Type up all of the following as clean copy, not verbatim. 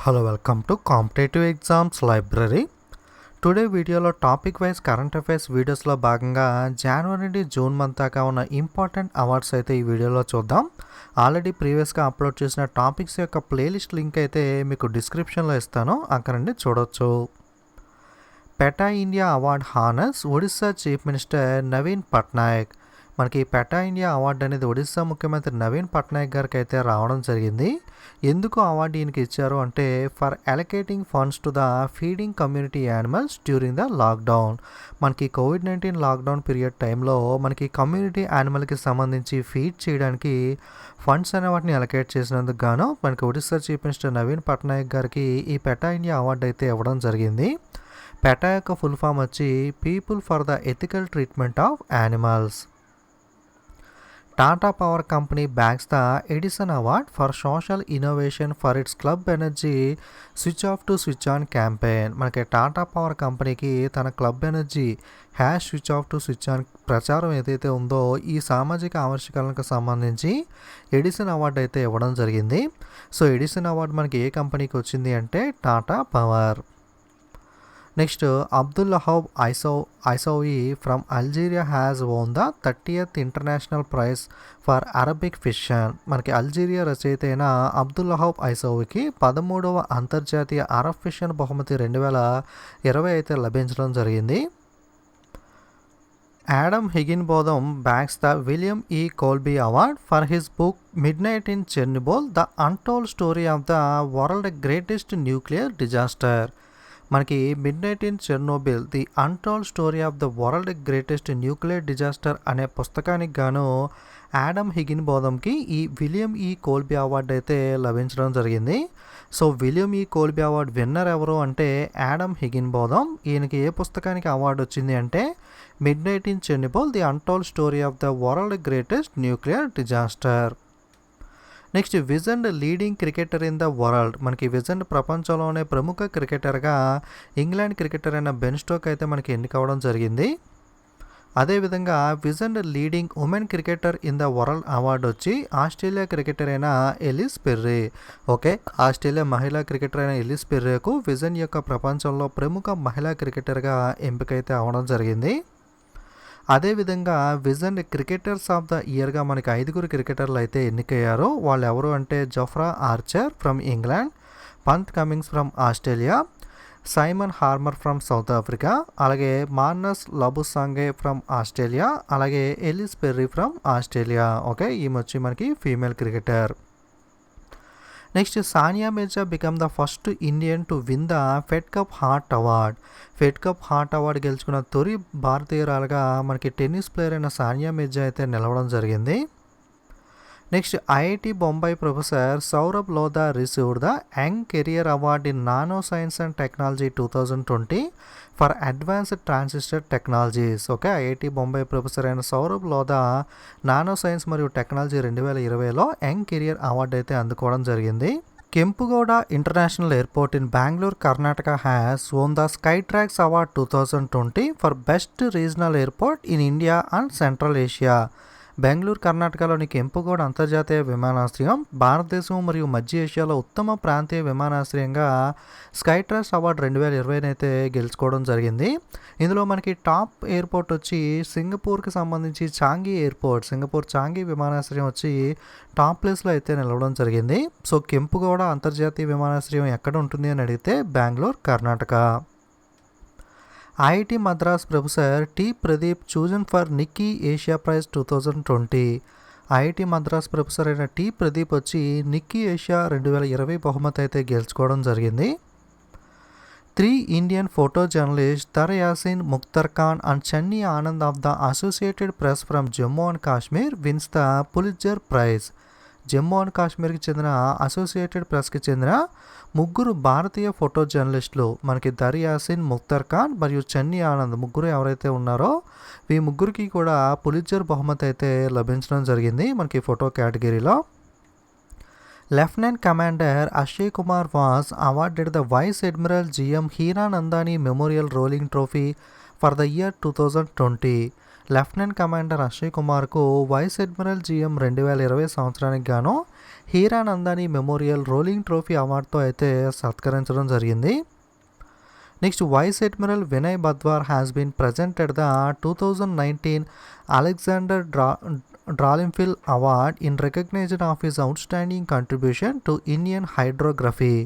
Hello welcome to competitive exams library. Today వీడియోలో topic wise current affairs వీడియోస్లో భాగంగా జనవరి నుండి జూన్ మంత్ దాకా ఉన్న ఇంపార్టెంట్ అవార్డ్స్ అయితే ఈ వీడియోలో చూద్దాం. ఆల్రెడీ ప్రీవియస్గా అప్లోడ్ చేసిన టాపిక్స్ యొక్క ప్లేలిస్ట్ లింక్ అయితే మీకు డిస్క్రిప్షన్లో ఇస్తాను, అక్కడ నుండి చూడొచ్చు. PETA India award honours Odisha chief minister Naveen Patnaik. మనకి పెటా ఇండియా అవార్డు అనేది ఒడిశా ముఖ్యమంత్రి నవీన్ పట్నాయక్ గారికి అయితే రావడం జరిగింది. ఎందుకు అవార్డు ఈయనకి ఇచ్చారు అంటే for allocating funds to the feeding community animals during the lockdown. మనకి కోవిడ్-19 లాక్డౌన్ పీరియడ్ టైంలో మనకి కమ్యూనిటీ యానిమల్కి సంబంధించి ఫీడ్ చేయడానికి ఫండ్స్ అనే వాటిని అలొకేట్ చేసినందుకు గాను మనకి ఒడిశా చీఫ్ మినిస్టర్ నవీన్ పట్నాయక్ గారికి ఈ పెటా ఇండియా అవార్డు అయితే ఇవ్వడం జరిగింది. పెటా యొక్క ఫుల్ ఫామ్ వచ్చి people for the ethical treatment of animals. Tata power company backs the Edison award for social innovation for it's club energy switch off to switch on campaign. మనకి Tata power కంపెనీకి తన club energy switch off to switch on ప్రచారం ఏదైతే ఉందో ఈ సామాజిక ఆవశ్యకతలకు సంబంధించి Edison award అయితే ఇవ్వడం జరిగింది. సో ఎడిసన్ అవార్డు మనకి ఏ కంపెనీకి వచ్చింది అంటే Tata power. Next Abdelouahab Aissaoui from Algeria has won the 30th international prize for Arabic fiction. మనకి అల్జీరియా రచయిత అయిన అబ్దుల్లహాబ్ ఐసౌయికి 13వ అంతర్జాతీయ అరబ్ ఫిక్షన్ బహుమతి 2020 అయితే లభించడం జరిగింది. Adam Higginbotham bags the William E Colby award for his book midnight in Chernobyl the untold story of the world greatest nuclear disaster. మనకి midnight in Chernobyl the untold story of the world greatest nuclear disaster అనే పుస్తకానికి గాను Adam హిగిన్బోథమ్కి ఈ William E Colby award అయితే లభించడం జరిగింది. So William E Colby award winner ఎవరు అంటే యాడమ్ హిగిన్బోథమ్. ఈయనకి ఏ పుస్తకానికి అవార్డు వచ్చింది అంటే midnight in Chernobyl the untold story of the world greatest nuclear disaster. Next vision leading cricketer in the world. మనకి విజన్ ప్రపంచంలోనే ప్రముఖ క్రికెటర్గా ఇంగ్లాండ్ క్రికెటర్ అయిన బెన్ స్టోక్ అయితే మనకి ఎన్నికవడం జరిగింది. అదేవిధంగా vision leading women cricketer in the world award వచ్చి Australia cricketer అయిన ఎలిస్ పెర్రీ. ఆస్ట్రేలియా మహిళా క్రికెటర్ అయిన ఎలిస్ పెర్రీకు విజన్ యొక్క ప్రపంచంలో ప్రముఖ మహిళా క్రికెటర్గా ఎంపికైతే అవడం జరిగింది. అదేవిధంగా విజన్ క్రికెటర్స్ ఆఫ్ ద ఇయర్గా మనకి 5 క్రికెటర్లు అయితే ఎన్నికయ్యారు. వాళ్ళు ఎవరు అంటే Jofra Archer from England, Pant Cummins from Australia, Simon హార్మర్ from south Africa, అలాగే మార్నస్ లబుసాంగే ఫ్రమ్ ఆస్ట్రేలియా, అలాగే ఎలిస్ పెర్రీ ఫ్రమ్ ఆస్ట్రేలియా. ఈమె వచ్చి మనకి female cricketer. Next Sania Mirza become the first Indian to win the fed cup heart award. Fed cup heart award గెలుచుకున్న తొలి భారతీయురాలుగా మనకి tennis player అయిన సానియా మిర్జా అయితే నిలవడం జరిగింది. Next IIT Bombay professor Saurabh Lodha received the young career award in nano science and technology 2020 for advanced transistor technologies. IIT Bombay professor అయిన Saurabh Lodha nano science మరియు technology 2020లో యంగ్ కెరియర్ అవార్డు అయితే అందుకోవడం జరిగింది. Kempegowda international airport in Bengaluru Karnataka has won the Skytrax award 2020 for best regional airport in India and central Asia. Bengaluru కర్ణాటకలోని కెంపుగౌడ అంతర్జాతీయ విమానాశ్రయం భారతదేశం మరియు మధ్య ఏషియాలో ఉత్తమ ప్రాంతీయ విమానాశ్రయంగా స్కైట్రాక్స్ అవార్డు 2020 అయితే గెలుచుకోవడం జరిగింది. ఇందులో మనకి టాప్ ఎయిర్పోర్ట్ వచ్చి సింగపూర్కి సంబంధించి చాంగి ఎయిర్పోర్ట్, సింగపూర్ చాంగి విమానాశ్రయం వచ్చి టాప్ ప్లేస్లో అయితే నిలవడం జరిగింది. సో కెంపుగౌడ అంతర్జాతీయ విమానాశ్రయం ఎక్కడ ఉంటుంది అని అడిగితే Bengaluru Karnataka. IIT Madras professor T Pradeep chosen for Nikkei Asia prize 2020. IIT Madras professor అయిన టి ప్రదీప్ వచ్చి నిక్కీ ఏషియా 2020 బహుమతి అయితే గెలుచుకోవడం జరిగింది. 3 Indian photo journalist Dar Yasin Mukhtar Khan and Channi Anand of the Associated Press from Jammu and Kashmir wins the Pulitzer prize. Jammu and కాశ్మీర్కి చెందిన అసోసియేటెడ్ ప్రెస్కి చెందిన 3 భారతీయ ఫోటో జర్నలిస్టులు మనకి దర్ యాసిన్ ముఖ్తర్ ఖాన్ మరియు చన్నీ ఆనంద్ ముగ్గురు ఎవరైతే ఉన్నారో ఈ ముగ్గురికి కూడా పులిట్జర్ బహుమతి అయితే లభించడం జరిగింది మనకి ఫోటో కేటగిరీలో. Lieutenant commander Akshay Kumar was awarded the vice admiral GM Hiranandani memorial rolling trophy for the year 2020. Lieutenant commander Akshay కుమార్కు వైస్ అడ్మిరల్ జిఎం 2020 సంవత్సరానికి గాను హీరానందాని మెమోరియల్ రోలింగ్ ట్రోఫీ అవార్డుతో అయితే సత్కరించడం జరిగింది. Next vice admiral Vinay Badhwar has been presented the 2019 Alexander Drollenfil Award in recognition of his outstanding contribution to Indian hydrography.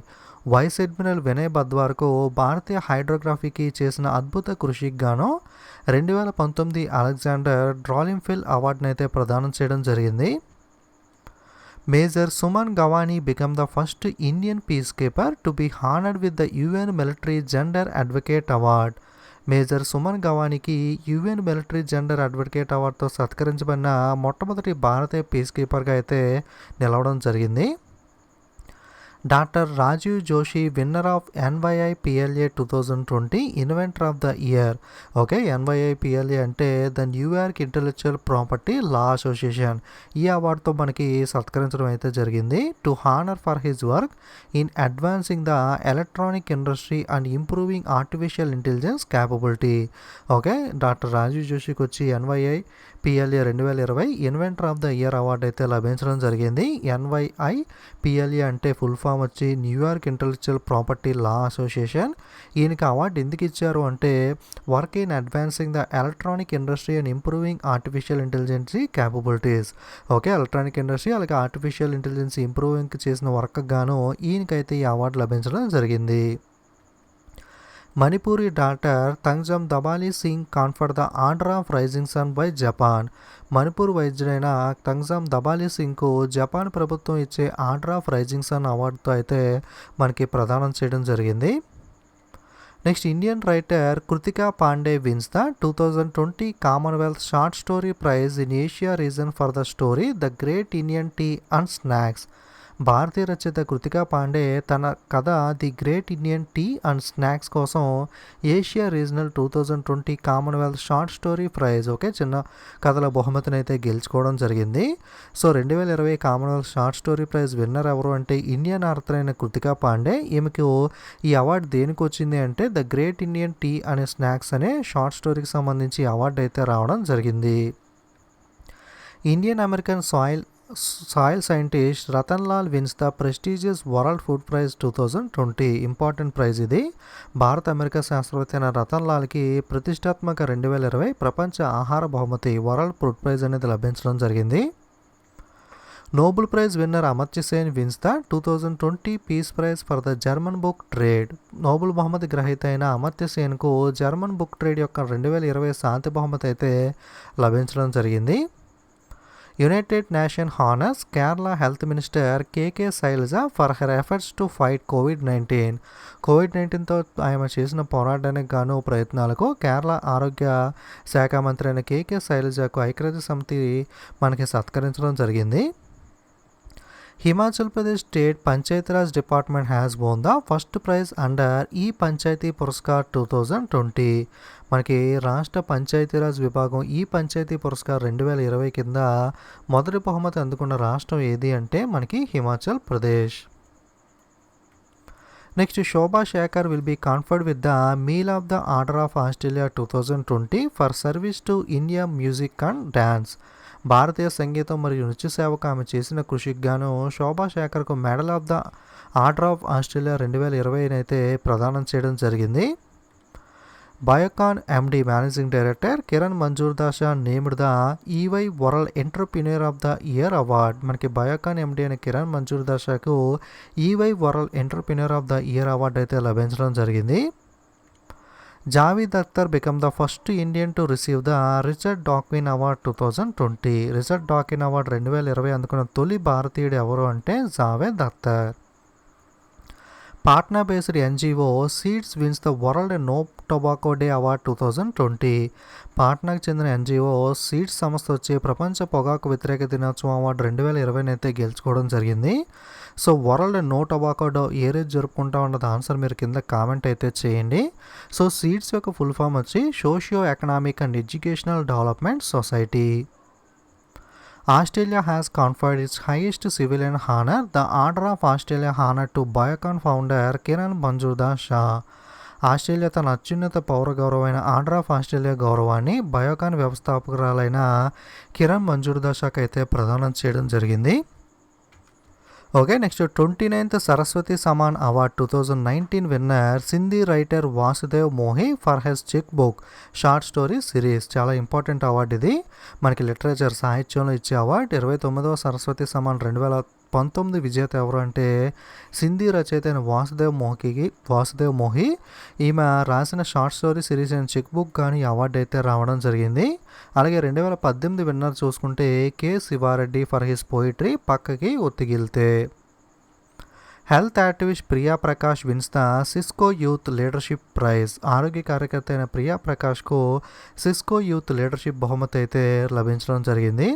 Vice admiral Vinay బద్వార్కు భారతీయ హైడ్రోగ్రఫీకి చేసిన అద్భుత కృషికి గాను 2019 అలెగ్జాండర్ డ్రాలింఫిల్ అవార్డును అయితే ప్రదానం చేయడం జరిగింది. Major Suman Gawani became the first Indian peacekeeper to be honored with the UN Military Gender Advocate Award. Major Suman గవానీకి UN military gender advocate అవార్డుతో సత్కరించబడిన మొట్టమొదటి భారతీయ పీస్ కీపర్గా అయితే నిలవడం జరిగింది. Doctor Rajiv Joshi winner of NYIPLA 2020 inventor of the year. Okay, NYIPLA అంటే the New York intellectual property law association. ఈ అవార్డుతో మనకి సత్కరించడం అయితే జరిగింది. To honour for his work in advancing the electronic industry and improving artificial intelligence capability. Okay, doctor Rajiv జోషికి వచ్చి NYIPLA 2020 inventor of the year award అయితే లభించడం జరిగింది. NYIPLA అంటే ఫుల్ ఫామ్ వచ్చి న్యూయార్క్ ఇంటలెక్చువల్ ప్రాపర్టీ లా అసోసియేషన్. ఈయనకి అవార్డు ఎందుకు ఇచ్చారు అంటే work in advancing the electronic industry and improving artificial intelligence capabilities. Okay, electronic industry అలాగే ఆర్టిఫిషియల్ ఇంటెలిజెన్స్ ఇంప్రూవింగ్ చేసిన వర్క్ గాను ఈయనకైతే ఈ అవార్డు లభించడం జరిగింది. Manipuri doctor తంగ్జమ్ దబాలి Singh conferred the order of rising sun by Japan. Manipur వైద్యుడైన తంగ్జమ్ దబాలి సింగ్కు Japan ప్రభుత్వం ఇచ్చే ఆర్డర్ ఆఫ్ రైజింగ్ సన్ అవార్డుతో అయితే మనకి ప్రదానం చేయడం జరిగింది. Next Indian writer Kritika Pandey wins the 2020 Commonwealth short story prize in Asia region for the story the great Indian tea and snacks. భారతీయ రచయిత కృతికా పాండే తన కథ the great Indian tea and snacks కోసం Asia regional 2020 Commonwealth short story prize, okay, చిన్న కథల బహుమతిని అయితే గెలుచుకోవడం జరిగింది. So 2020 Commonwealth short story prize winner ఎవరు అంటే ఇండియన్ ఆథర్ అయిన కృతికా పాండే. ఈమెకు ఈ అవార్డు దేనికి వచ్చింది అంటే the great Indian tea and snacks అనే షార్ట్ స్టోరీకి సంబంధించి అవార్డు అయితే రావడం జరిగింది. Indian American soil scientist Rattan Lal wins the prestigious World Food Prize 2020. Important prize ఇది. భారత అమెరికా శాస్త్రవేత్త అయిన రతన్ లాల్కి ప్రతిష్టాత్మక 2020 ప్రపంచ ఆహార బహుమతి వరల్డ్ ఫుడ్ ప్రైజ్ అనేది లభించడం జరిగింది. Nobel prize winner Amartya Sen wins the 2020 peace prize for the German book trade. Nobel బహుమతి గ్రహీత అయిన అమర్త్య సేన్కు జర్మన్ బుక్ ట్రేడ్ యొక్క 2020 శాంతి బహుమతి అయితే లభించడం జరిగింది. United Nation honours Kerala health minister KK Shailaja for her efforts to fight కోవిడ్-19. కోవిడ్-19తో ఆమె చేసిన పోరాటానికి గాను ప్రయత్నాలకు కేరళ ఆరోగ్య శాఖ మంత్రి అయిన కేకే శైలజకు ఐక్యరాజ్య సమితి మనకి సత్కరించడం జరిగింది. Himachal Pradesh state Panchayati Raj department has వోన్ the first prize under ఈ పంచాయతీ పురస్కార్ 2020. మనకి రాష్ట్ర పంచాయతీరాజ్ విభాగం ఈ పంచాయతీ పురస్కార్ 2020 కింద మొదటి బహుమతి అందుకున్న రాష్ట్రం ఏది అంటే మనకి Himachal Pradesh. Next Shobha Shekhar will be conferred with the medal of the order of Australia 2020 for service to India music and dance. భారతీయ సంగీతం మరియు నృత్య సేవకు ఆమె చేసిన కృషికి గాను శోభా శేఖర్కు medal of the order of Australia 2020 అయితే ప్రదానం చేయడం జరిగింది. Biocon MD managing director Kiran Mazumdar Shaw named the EY world entrepreneur of the year award. మనకి బయోకాన్ ఎండి అయిన కిరణ్ మంజూర్ దాషాకు EY world entrepreneur of the year award అయితే లభించడం జరిగింది. Javed Akhtar become the first Indian to receive the Richard Dawkins award 2020. Richard Dawkins award 2020 అందుకున్న తొలి భారతీయుడు ఎవరు అంటే Javed Akhtar. Patna based NGO Seeds wins the world no tobacco day award 2020. పాట్నాకు చెందిన ఎన్జిఓ సీడ్స్ సంస్థ వచ్చి ప్రపంచ పొగాకు వ్యతిరేక దినోత్సవం అవార్డు 2020 అయితే గెలుచుకోవడం జరిగింది. So world no tobacco day ఏ రోజు జరుపుకుంటా ఉన్నది ఆన్సర్ మీరు కింద కామెంట్ అయితే చేయండి. సో సీడ్స్ యొక్క ఫుల్ ఫామ్ వచ్చి socio economic and educational development society. Australia has conferred its highest civilian honor, the Order of Australia honor to Biocon founder Kiran Manjur Das Shah. Australia తన అత్యున్నత పౌర గౌరవమైన order of Australia గౌరవాన్ని బయోకాన్ వ్యవస్థాపకురాలైన కిరణ్ మంజూర్ దాషాకు అయితే ప్రదానం చేయడం జరిగింది. Okay. Next 29th Saraswati Samman award 2019 winner Sindhi writer Vasudev Mohi for his check book short story series. చాలా ఇంపార్టెంట్ అవార్డు ఇది. మనకి లిటరేచర్ సాహిత్యంలో ఇచ్చే అవార్డు. 29వ సరస్వతి సమాన్ 2019 విజేత ఎవరు అంటే సింధీ రచయిత అయిన వాసుదేవ్ మోహి. ఈమె రాసిన short story series and cheque book కానీ అవార్డు అయితే రావడం జరిగింది. అలాగే 2018 విన్నర్ చూసుకుంటే K Shivareddy for his poetry పక్కకి ఒత్తిగిల్తే. Health activist Priya Prakash wins the Cisco youth leadership prize. ఆరోగ్య కార్యకర్త అయిన ప్రియా ప్రకాష్కు సిస్కో యూత్ లీడర్షిప్ బహుమతి అయితే లభించడం జరిగింది.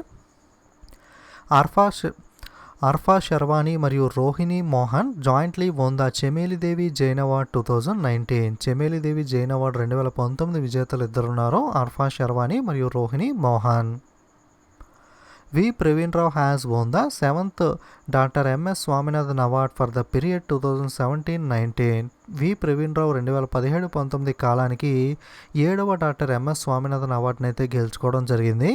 అర్ఫా శర్వాణి మరియు Rohini Mohan jointly won the Chameli Devi Jain award 2019. Chameli Devi Jain award 2019 విజేతలు ఇద్దరున్నారు, అర్ఫా శర్వాణి మరియు Rohini Mohan. V Praveen Rao has won the 7th doctor MS Swaminathan award for the period 2017-19. V Praveen Rao 2017-19 కాలానికి 7వ డాక్టర్ ఎంఎస్ స్వామినాథన్ అవార్డుని అయితే గెలుచుకోవడం జరిగింది.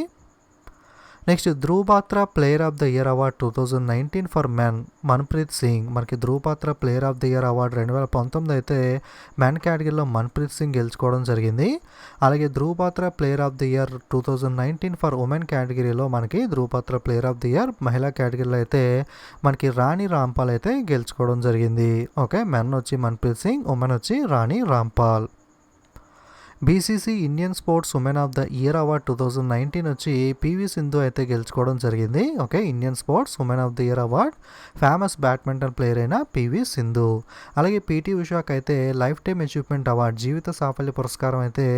Next Dhruv Batra player of the year award 2019 for men Manpreet Singh. మనకి Dhruv Batra player of the year award 2019 అయితే మెన్ కేటగిరీలో మన్ప్రీత్ సింగ్ గెలుచుకోవడం జరిగింది. అలాగే Dhruv Batra player of the year 2019 for women కేటగిరీలో మనకి Dhruv Batra player of the year మహిళా కేటగిరీలో అయితే మనకి రాణి రాంపాల్ అయితే గెలుచుకోవడం జరిగింది. ఓకే, మెన్ వచ్చి మన్ప్రీత్ సింగ్, ఉమెన్ వచ్చి Rani Rampal. BBC Indian sports woman of the year award 2019 వచ్చి పివి సింధు అయితే గెలుచుకోవడం జరిగింది. Okay, Indian sports woman of the year award famous badminton player అయిన పివి సింధు. అలాగే పీటీ ఉషాకి అయితే లైఫ్ టైమ్ అచీవ్మెంట్ అవార్డ్ జీవిత సాఫల్య పురస్కారం అయితే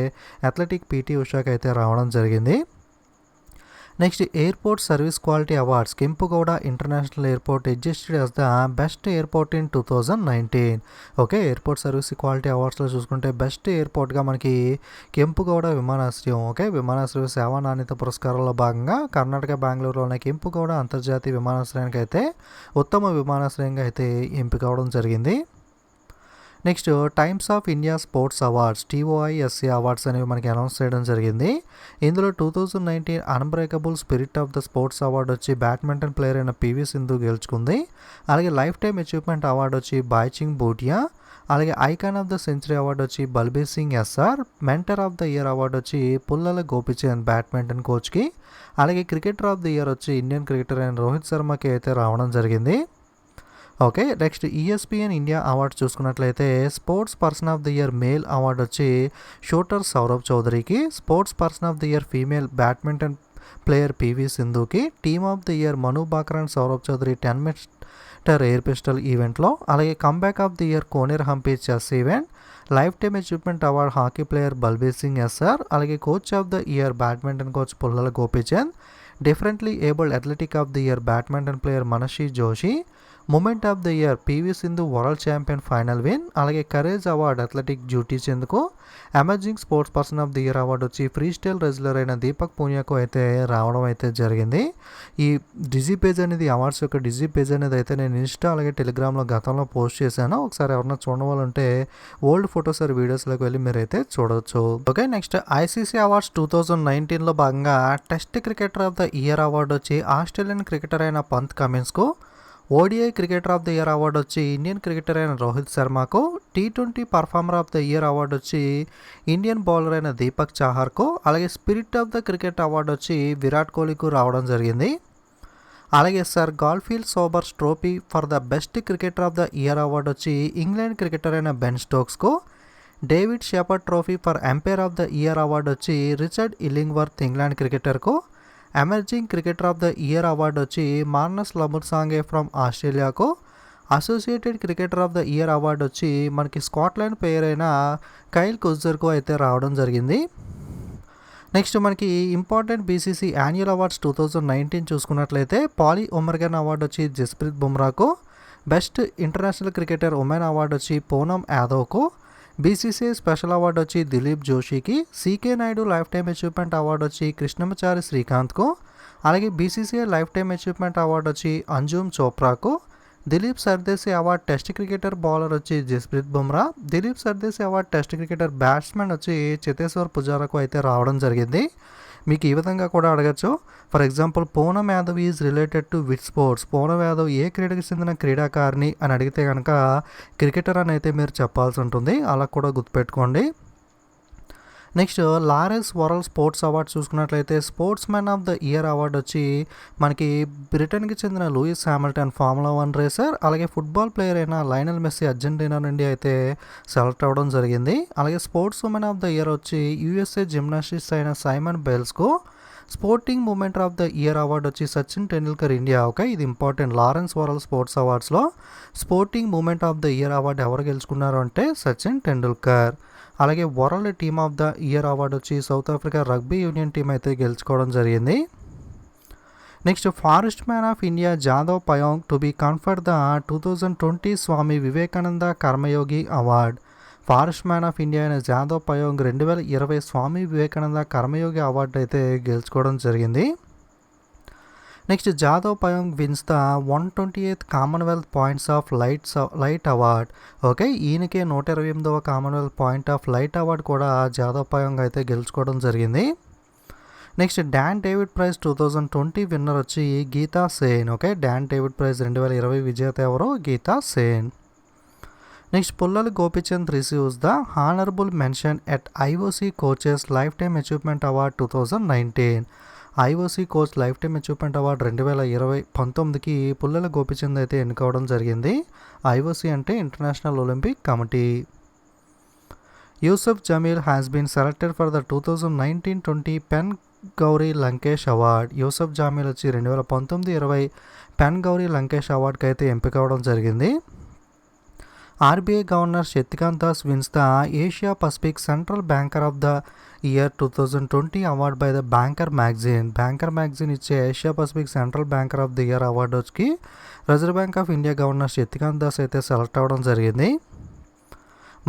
అథ్లెటిక్ పీటీ ఉషాకి అయితే రావడం జరిగింది. Next airport service quality awards Kempegowda international airport adjusted as the best airport in 2019. Okay, airport service quality అవార్డ్స్లో చూసుకుంటే బెస్ట్ ఎయిర్పోర్ట్గా మనకి కెంపుగౌడ విమానాశ్రయం. ఓకే, విమానాశ్రయ సేవా నాణ్యత పురస్కారంలో భాగంగా కర్ణాటక బెంగళూరులోని కెంపుగౌడ అంతర్జాతీయ విమానాశ్రయానికి అయితే ఉత్తమ విమానాశ్రయంగా అయితే ఎంపిక అవడం జరిగింది. Next times of India sports awards TOISA awards అనేవి మనకి అనౌన్స్ చేయడం జరిగింది. ఇందులో 2019 unbreakable spirit of the sports award వచ్చి బ్యాడ్మింటన్ ప్లేయర్ అయిన పివి సింధు గెలుచుకుంది. అలాగే లైఫ్ టైమ్ అచీవ్మెంట్ అవార్డు వచ్చి బాయ్చింగ్ బూటియా. అలాగే icon of the century award వచ్చి Balbir Singh SR. Mentor of the year award వచ్చి పుల్లల గోపిచంద్ బ్యాడ్మింటన్ కోచ్కి. అలాగే క్రికెటర్ ఆఫ్ ద ఇయర్ వచ్చి ఇండియన్ క్రికెటర్ అయిన రోహిత్ శర్మకి అయితే రావడం జరిగింది. Okay, next ESPN India awards చూసుకున్నట్లయితే sports person of the year male award వచ్చి షూటర్ సౌరవ్ చౌదరికి. Sports person of the year female badminton player PV సింధుకి. Team of the year Manu Bhakra and Saurabh Chaudhary 10 metre air pistol ఈవెంట్లో. అలాగే comeback of the year Koneru Humpy chess event. Lifetime achievement award hockey player Balbir Singh SR. అలాగే coach of the year badminton coach Pullela Gopichand. Differently abled athletic of the year badminton player Manasi Joshi. Moment of the year PV Sindhu world champion final win. అలాగే courage award athletic Dutee చెందుకు. Emerging sports person of the year award వచ్చి free style wrestler అయిన దీపక్ పూనియాకు అయితే రావడం అయితే జరిగింది. ఈ Digi page అనేది అవార్డ్స్ యొక్క డిజీ పేజ్ అనేది అయితే నేను ఇన్స్టా అలాగే టెలిగ్రామ్లో గతంలో పోస్ట్ చేశాను. ఒకసారి ఎవరైనా చూడవాలంటే ఓల్డ్ ఫొటోస్ ఆర్ వీడియోస్లోకి వెళ్ళి మీరైతే చూడవచ్చు. ఓకే, నెక్స్ట్ ICC అవార్డ్స్ 2019లో భాగంగా test cricketer of the year award వచ్చి ఆస్ట్రేలియన్ క్రికెటర్ అయిన పంత్ కమిన్స్కు. ODI cricketer of the year award వచ్చి ఇండియన్ క్రికెటర్ అయిన రోహిత్ శర్మకు. T20 performer of the year award వచ్చి ఇండియన్ బౌలర్ అయిన దీపక్ చాహర్కు. అలాగే spirit of the cricket award వచ్చి విరాట్ కోహ్లీకు రావడం జరిగింది. అలాగే sir Garfield Sobers trophy for the best cricketer of the year award వచ్చి ఇంగ్లాండ్ క్రికెటర్ అయిన బెన్ స్టోక్స్కు. David Shepherd trophy for umpire of the year award వచ్చి రిచర్డ్ ఇల్లింగ్వర్త్ ఇంగ్లాండ్ క్రికెటర్కు. Emerging cricketer of the year award వచ్చి Marnus లముర్సాంగే from ఆస్ట్రేలియాకు. Associated cricketer of the year award వచ్చి మనకి స్కాట్లాండ్ ప్లేయర్ అయిన కైల్ కుజ్జర్కు అయితే రావడం జరిగింది. నెక్స్ట్ మనకి ఇంపార్టెంట్ BCC యాన్యువల్ అవార్డ్స్ 2019 చూసుకున్నట్లయితే పాలీ ఉమర్గన్ అవార్డు వచ్చి జస్ప్రీత్ బుమ్రాకు. Best international cricketer women award వచ్చి పూనమ్ యాదవ్కు. BCCI స్పెషల్ అవార్డు వచ్చి దిలీప్ జోషికి. CK Naidu lifetime achievement award వచ్చి కృష్ణమచారి శ్రీకాంత్కు. అలాగే BCCI lifetime achievement award వచ్చి అంజుమ్ చోప్రాకు. Dilip Sardesai award test cricketer bowler వచ్చి Jasprit Bumrah. Dilip Sardesai award test cricketer batsmen వచ్చి చేతేశ్వర్ పుజారాకు అయితే రావడం జరిగింది. మీకు ఈ విధంగా కూడా అడగచ్చు. For example Poonam Yadav is related to which sports, Poonam Yadav ఏ క్రీడకి చెందిన క్రీడాకారిణి అని అడిగితే కనుక క్రికెటర్ అని అయితే మీరు చెప్పాల్సి ఉంటుంది. అలా కూడా గుర్తుపెట్టుకోండి. Next Lawrence world sports award చూసుకున్నట్లయితే sports man of the year award వచ్చి మనకి బ్రిటన్కి చెందిన లూయిస్ హ్యామిల్టన్ ఫార్ములా 1 రేసర్, అలాగే ఫుట్బాల్ ప్లేయర్ అయిన లయనల్ మెస్సీ అర్జెంటీనా నుండి అయితే సెలెక్ట్ అవ్వడం జరిగింది. అలాగే sports woman of the year వచ్చి యూఎస్ఏ జిమ్నాస్టిక్స్ అయిన సైమన్ బెల్స్కు, sporting moment of the year award వచ్చి సచిన్ టెండూల్కర్ ఇండియా. ఓకే, ఇది ఇంపార్టెంట్. లారెన్స్ వరల్డ్ స్పోర్ట్స్ అవార్డ్స్లో sporting moment of the year award ఎవరు గెలుచుకున్నారు అంటే సచిన్ టెండూల్కర్. అలాగే world team of the year award వచ్చి South Africa rugby union team అయితే గెలుచుకోవడం జరిగింది. Next forest man of India Jadav Payeng to be conferred the 2020 Swami Vivekananda Karmayogi award. Forest man of India అయిన Jadav Payeng 2020 Swami Vivekananda Karmayogi award అయితే గెలుచుకోవడం జరిగింది. Next Jadav Payeng wins the 128th Commonwealth points of light award. Okay, ఈయనకే 128వ Commonwealth point of light award కూడా జాదవ్ పయోంగ్ అయితే గెలుచుకోవడం జరిగింది. Next Dan David prize 2020 winner వచ్చి Geeta Sen. Okay, Dan David prize 2020 విజేత ఎవరు? Geeta Sen. Next Pullela Gopichand receives the honourable mention at IOC coaches lifetime achievement award 2019. IOC coach lifetime achievement award 2019కి పుల్లల గోపిచంద్ అయితే ఎన్నుకోవడం జరిగింది. ఐఓసీ అంటే International Olympic Committee. Yusuf Jameel has been selected for the 2019-20 PEN Gauri Lankesh award. Yusuf Jameel వచ్చి 2019-20 PEN Gauri Lankesh అవార్డుకి అయితే ఎంపిక అవ్వడం జరిగింది. RBI governor Shaktikanta Das wins the Asia Pacific central banker of the year 2020 award by the banker magazine. Banker magazine ఇచ్చే Asia Pacific central banker of the year award వచ్చి Reserve Bank of India governor Shaktikanta Das అయితే select అవ్వడం జరిగింది.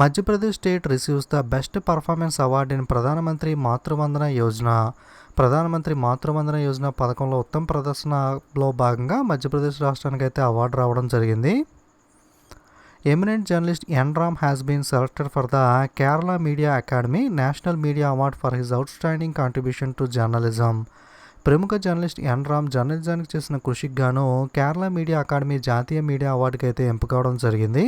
Madhya Pradesh state receives the best performance award in Pradhan Mantri Matru Vandana Yojana. ప్రధానమంత్రి మాతృవందన యోజన పథకంలో ఉత్తమ ప్రదర్శనలో భాగంగా మధ్యప్రదేశ్ రాష్ట్రానికి అయితే అవార్డు రావడం జరిగింది. Eminent journalist N Ram has been selected for the Kerala media academy national media award for his outstanding contribution to journalism. ప్రముఖ జర్నలిస్ట్ ఎన్ రామ్ జర్నలిజానికి చేసిన కృషికి గాను కేరళ మీడియా అకాడమీ జాతీయ మీడియా అవార్డుకి అయితే ఎంపిక అవడం జరిగింది.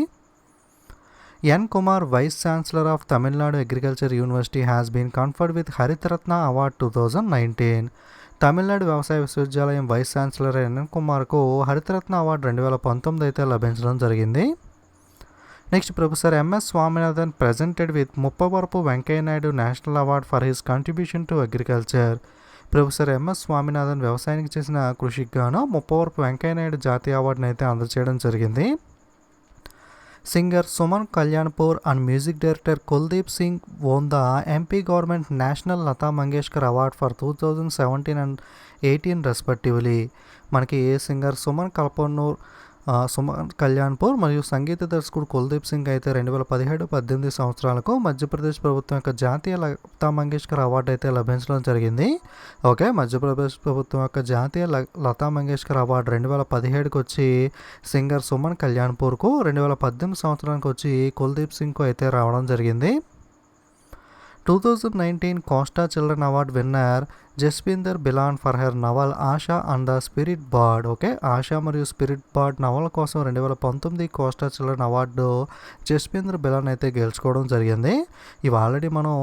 N Kumar vice chancellor of Tamil Nadu agriculture university has been conferred with Haritharatna award 2019. Tamil Nadu వ్యవసాయ విశ్వవిద్యాలయం వైస్ ఛాన్సలర్ ఎన్ కుమార్కు హరితరత్న అవార్డు 2019 అయితే లభించడం జరిగింది. Next professor MS Swaminathan presented with Muppavarapu Venkaiah Naidu national award for his contribution to agriculture. Professor MS Swaminathan వ్యవసాయానికి చేసిన కృషికి గాను ముప్పవరపు వెంకయ్యనాయుడు జాతీయ అవార్డును అయితే అందజేయడం జరిగింది. Singer Suman Kalyanpur and music director Kuldeep Singh won the MP government national Lata Mangeshkar award for 2017 and 18 respectively. మనకి సింగర్ సుమన్ కళ్యాణ్పూర్ మరియు సంగీత దర్శకుడు కుల్దీప్ సింగ్ అయితే 2017-18 సంవత్సరాలకు మధ్యప్రదేశ్ ప్రభుత్వం యొక్క జాతీయ లతా మంగేష్కర్ అవార్డు అయితే లభించడం జరిగింది. ఓకే, మధ్యప్రదేశ్ ప్రభుత్వం యొక్క జాతీయ లతా మంగేష్కర్ అవార్డు 2017కి వచ్చి సింగర్ సుమన్ కళ్యాణ్పూర్కు, 2018 సంవత్సరానికి వచ్చి కుల్దీప్ సింగ్కు అయితే రావడం జరిగింది. 2019 Costa children award winner Jasbinder Bilan for her novel Asha and the spirit bird. Okay, Asha మరియు స్పిరిట్ బర్డ్ నవల కోసం 2019 Costa children award Jasbinder Bilan అయితే గెలుచుకోవడం జరిగింది. ఇవి ఆల్రెడీ మనం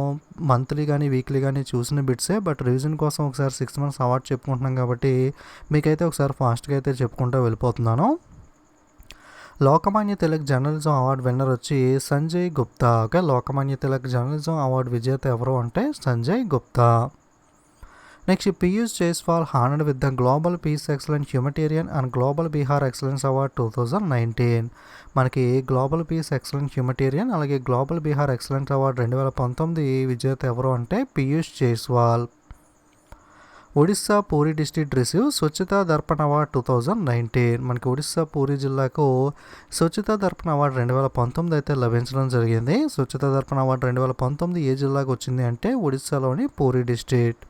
మంత్లీ కానీ వీక్లీ కానీ చూసిన బిట్సే, బట్ రివిజన్ కోసం ఒకసారి 6 months అవార్డు చెప్పుకుంటున్నాం కాబట్టి మీకైతే ఒకసారి ఫాస్ట్గా అయితే చెప్పుకుంటూ వెళ్ళిపోతున్నాను. Lokmanya Tilak journalism award winner వచ్చి Sanjay Gupta. Okay, Lokmanya Tilak journalism award విజేత ఎవరు అంటే Sanjay Gupta. Next Piyush Jaiswal honoured with the global peace excellence humanitarian and global Bihar excellence award 2019. మనకి గ్లోబల్ పీస్ ఎక్సలెన్స్ హ్యూమటేరియన్ అలాగే గ్లోబల్ బీహార్ ఎక్సలెన్స్ అవార్డు 2019 విజేత ఎవరు అంటే పీయూష్ జైస్వాల్. ఒడిస్సా పూరి డిస్ట్రిక్ట్ రిసీవ్ స్వచ్ఛతా దర్పణ్ అవార్డ్ 2019. మనకి ఒడిస్సా పూరి జిల్లాకు స్వచ్ఛతా దర్పణ్ అవార్డు 2019 అయితే లభించడం జరిగింది. స్వచ్ఛతా దర్పణ్ అవార్డు 2019 ఏ జిల్లాకు వచ్చింది అంటే ఒడిస్సాలోని పూరి డిస్ట్రిక్ట్.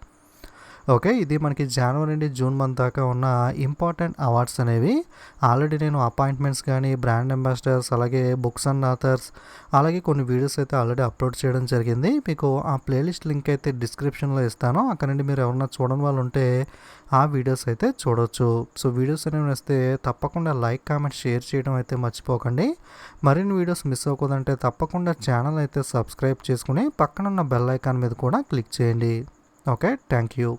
ఓకే. ఇది మనకి జనవరి నుండి జూన్ మంత్ దాకా ఉన్న ఇంపార్టెంట్ అవార్డ్స్ అనేవి. ఆల్రెడీ నేను అపాయింట్మెంట్స్ గానీ, బ్రాండ్ అంబాసిడర్స్, అలాగే బుక్స్ అండ్ ఆథర్స్, అలాగే కొన్ని వీడియోస్ అయితే ఆల్రెడీ అప్లోడ్ చేయడం జరిగింది. మీకు ఆ ప్లేలిస్ట్ లింక్ అయితే డిస్క్రిప్షన్‌లో ఇస్తాను. అక్కడ నుండి మీరు ఎవరన్నా చూడని వాళ్ళు ఉంటే ఆ వీడియోస్ అయితే చూడొచ్చు. సో, వీడియోస్ అనేవి నచ్చితే తప్పకుండా లైక్, కామెంట్, షేర్ చేయడం అయితే మర్చిపోకండి. మరిన్ని వీడియోస్ మిస్ అవ్వకూడదంటే తప్పకుండా ఛానల్ అయితే సబ్స్క్రైబ్ చేసుకొని పక్కనున్న బెల్ ఐకాన్ మీద కూడా క్లిక్ చేయండి. ఓకే. Thank you.